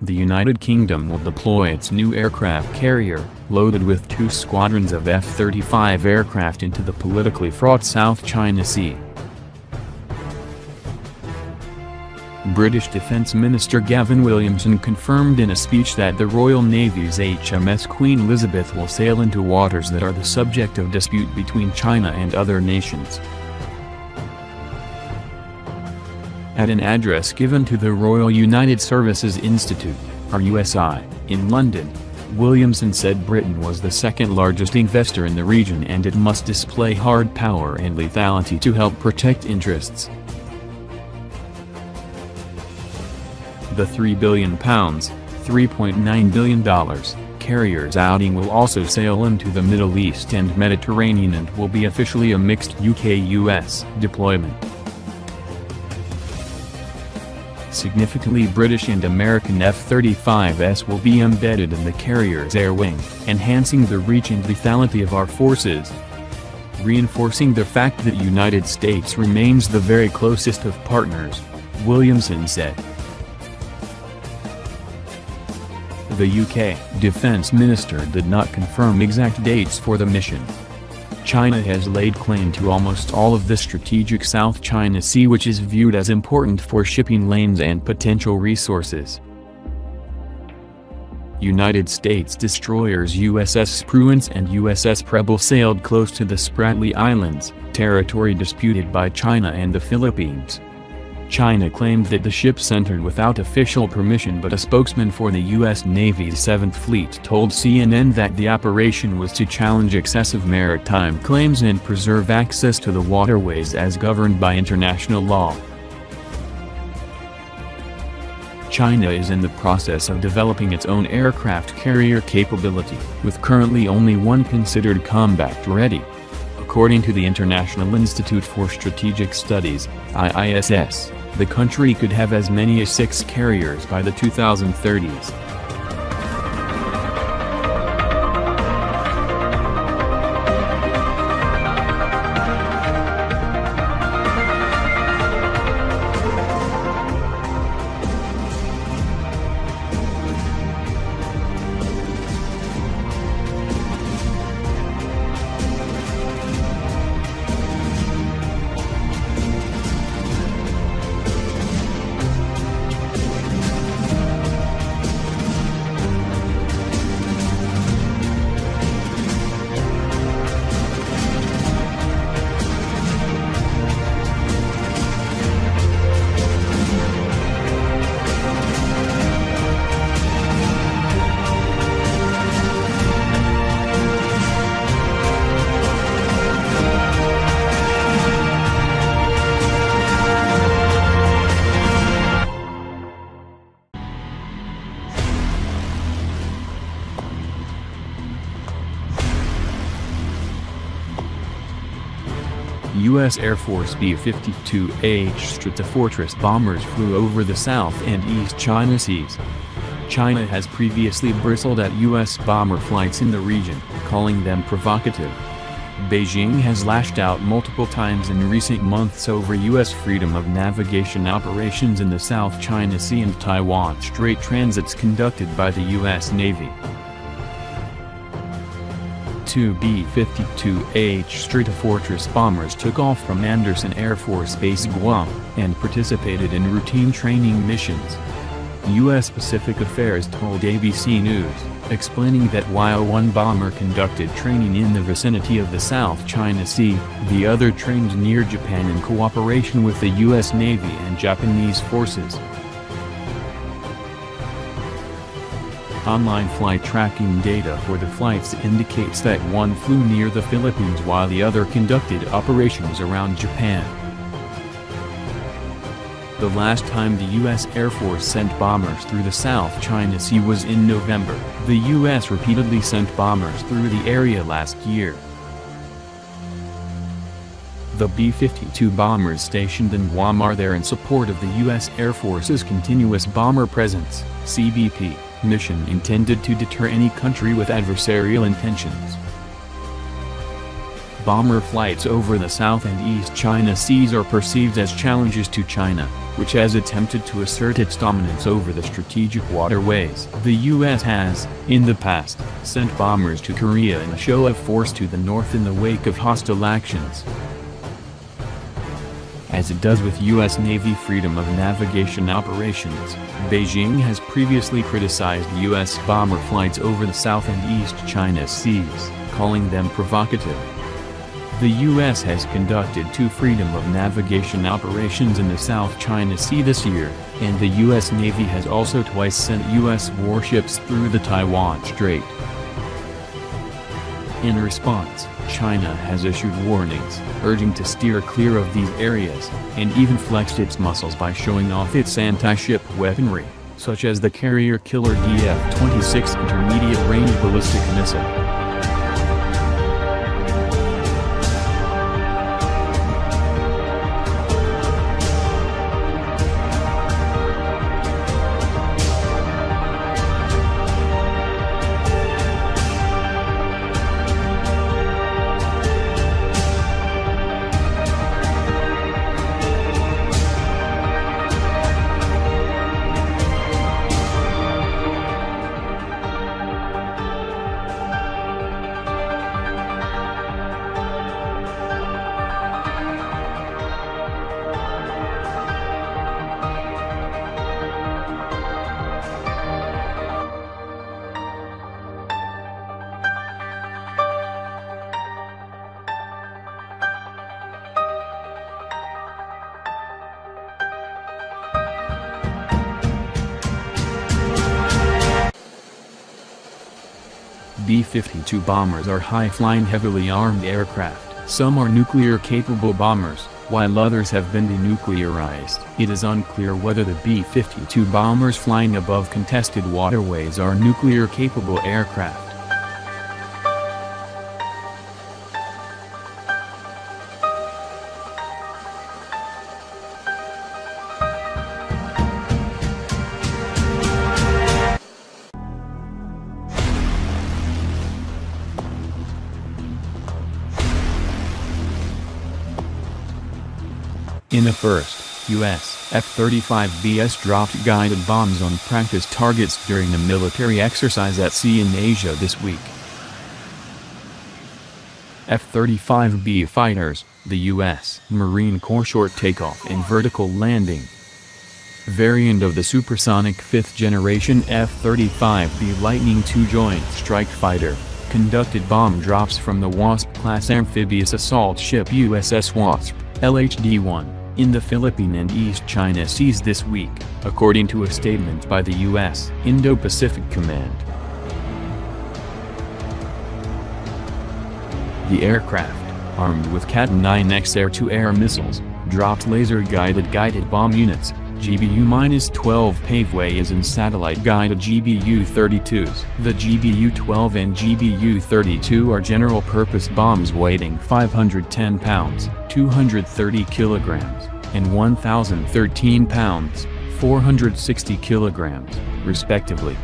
the United Kingdom will deploy its new aircraft carrier, loaded with 2 squadrons of F-35 aircraft into the politically fraught South China Sea. British Defence Minister Gavin Williamson confirmed in a speech that the Royal Navy's HMS Queen Elizabeth will sail into waters that are the subject of dispute between China and other nations. At an address given to the Royal United Services Institute, RUSI, in London, Williamson said Britain was the second largest investor in the region and it must display hard power and lethality to help protect interests. The £3 billion ($3.9 billion) carrier's outing will also sail into the Middle East and Mediterranean and will be officially a mixed UK-US deployment. Significantly, British and American F-35s will be embedded in the carrier's air wing, enhancing the reach and lethality of our forces, reinforcing the fact that the United States remains the very closest of partners, Williamson said. The UK Defence Minister did not confirm exact dates for the mission. China has laid claim to almost all of the strategic South China Sea, which is viewed as important for shipping lanes and potential resources. United States destroyers USS Spruance and USS Preble sailed close to the Spratly Islands, territory disputed by China and the Philippines. China claimed that the ships entered without official permission, but a spokesman for the U.S. Navy's 7th Fleet told CNN that the operation was to challenge excessive maritime claims and preserve access to the waterways as governed by international law. China is in the process of developing its own aircraft carrier capability, with currently only one considered combat-ready. According to the International Institute for Strategic Studies, IISS, the country could have as many as 6 carriers by the 2030s. U.S. Air Force B-52H Stratofortress bombers flew over the South and East China Seas. China has previously bristled at U.S. bomber flights in the region, calling them provocative. Beijing has lashed out multiple times in recent months over U.S. freedom of navigation operations in the South China Sea and Taiwan Strait transits conducted by the U.S. Navy. 2 B-52H Stratofortress bombers took off from Andersen Air Force Base Guam, and participated in routine training missions. U.S. Pacific Affairs told ABC News, explaining that while one bomber conducted training in the vicinity of the South China Sea, the other trained near Japan in cooperation with the U.S. Navy and Japanese forces. Online flight tracking data for the flights indicates that one flew near the Philippines while the other conducted operations around Japan. The last time the U.S. Air Force sent bombers through the South China Sea was in November. The U.S. repeatedly sent bombers through the area last year. The B-52 bombers stationed in Guam are there in support of the U.S. Air Force's Continuous Bomber Presence (CBP) mission intended to deter any country with adversarial intentions. Bomber flights over the South and East China Seas are perceived as challenges to China, which has attempted to assert its dominance over the strategic waterways. The U.S. has, in the past, sent bombers to Korea in a show of force to the north in the wake of hostile actions. As it does with U.S. Navy freedom of navigation operations, Beijing has previously criticized U.S. bomber flights over the South and East China Seas, calling them provocative. The U.S. has conducted 2 freedom of navigation operations in the South China Sea this year, and the U.S. Navy has also twice sent U.S. warships through the Taiwan Strait. In response, China has issued warnings, urging to steer clear of these areas, and even flexed its muscles by showing off its anti-ship weaponry, such as the carrier-killer DF-26 intermediate-range ballistic missile. B-52 bombers are high-flying heavily armed aircraft. Some are nuclear-capable bombers, while others have been denuclearized. It is unclear whether the B-52 bombers flying above contested waterways are nuclear-capable aircraft. In a first, U.S. F-35Bs dropped guided bombs on practice targets during a military exercise at sea in Asia this week. F-35B fighters, the U.S. Marine Corps short takeoff and vertical landing variant of the supersonic 5th-generation F-35B Lightning II Joint Strike Fighter, conducted bomb drops from the Wasp-class amphibious assault ship USS Wasp, LHD-1, in the Philippine and East China Seas this week, according to a statement by the U.S. Indo-Pacific Command. The aircraft, armed with Cat-9X air-to-air missiles, dropped laser-guided bomb units, GBU-12 Paveways and satellite-guided GBU-32s. The GBU-12 and GBU-32 are general-purpose bombs weighing 510 pounds, 230 kilograms, and 1,013 pounds, 460 kilograms, respectively.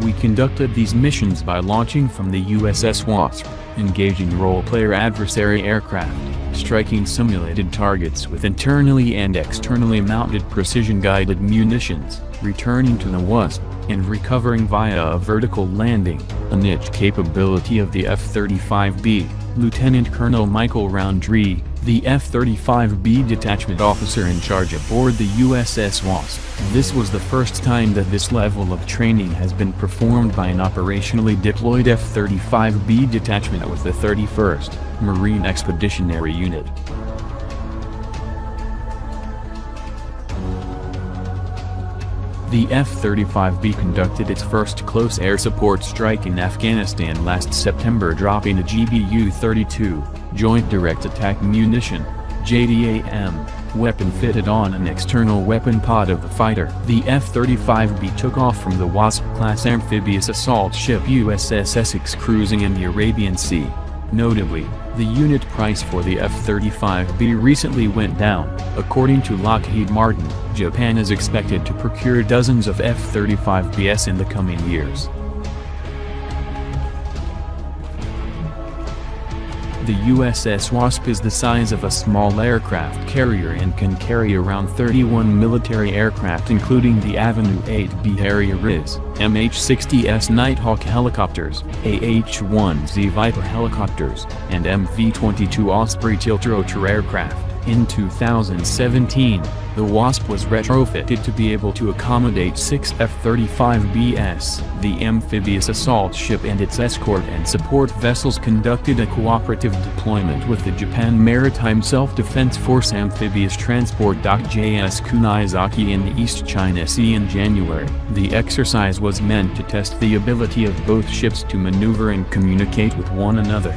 We conducted these missions by launching from the USS Wasp, engaging role-player adversary aircraft, striking simulated targets with internally and externally mounted precision-guided munitions, returning to the Wasp, and recovering via a vertical landing, a niche capability of the F-35B, Lieutenant Colonel Michael Roundtree, the F-35B detachment officer in charge aboard the USS Wasp. This was the first time that this level of training has been performed by an operationally deployed F-35B detachment with the 31st Marine Expeditionary Unit. The F-35B conducted its first close air support strike in Afghanistan last September, dropping a GBU-32, Joint Direct Attack Munition, JDAM, weapon fitted on an external weapon pod of the fighter. The F-35B took off from the Wasp-class amphibious assault ship USS Essex cruising in the Arabian Sea. Notably, the unit price for the F-35B recently went down. According to Lockheed Martin, Japan is expected to procure dozens of F-35Bs in the coming years. The USS Wasp is the size of a small aircraft carrier and can carry around 31 military aircraft including the Avenue 8B Harrier-RIS, MH-60S Nighthawk helicopters, AH-1Z Viper helicopters, and MV-22 Osprey tiltrotor aircraft. In 2017, the Wasp was retrofitted to be able to accommodate 6 F-35Bs. The amphibious assault ship and its escort and support vessels conducted a cooperative deployment with the Japan Maritime Self-Defense Force Amphibious Transport JS Kunizaki in the East China Sea in January. The exercise was meant to test the ability of both ships to maneuver and communicate with one another.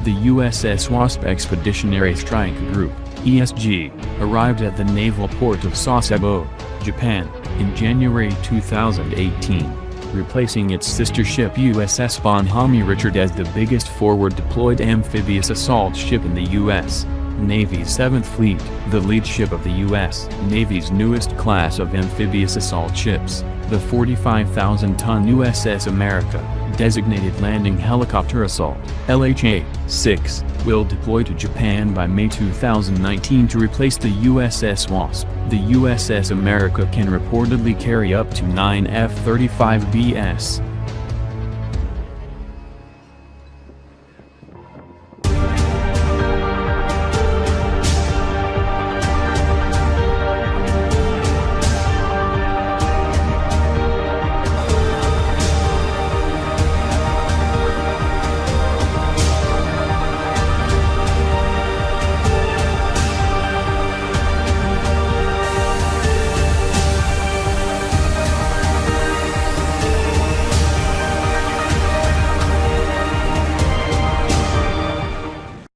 The USS Wasp Expeditionary Strike Group, ESG, arrived at the naval port of Sasebo, Japan, in January 2018, replacing its sister ship USS Bonhomme Richard as the biggest forward-deployed amphibious assault ship in the U.S. Navy's 7th Fleet, the lead ship of the U.S. Navy's newest class of amphibious assault ships, the 45,000-ton USS America, designated Landing Helicopter Assault, LHA-6, will deploy to Japan by May 2019 to replace the USS Wasp. The USS America can reportedly carry up to 9 F-35Bs.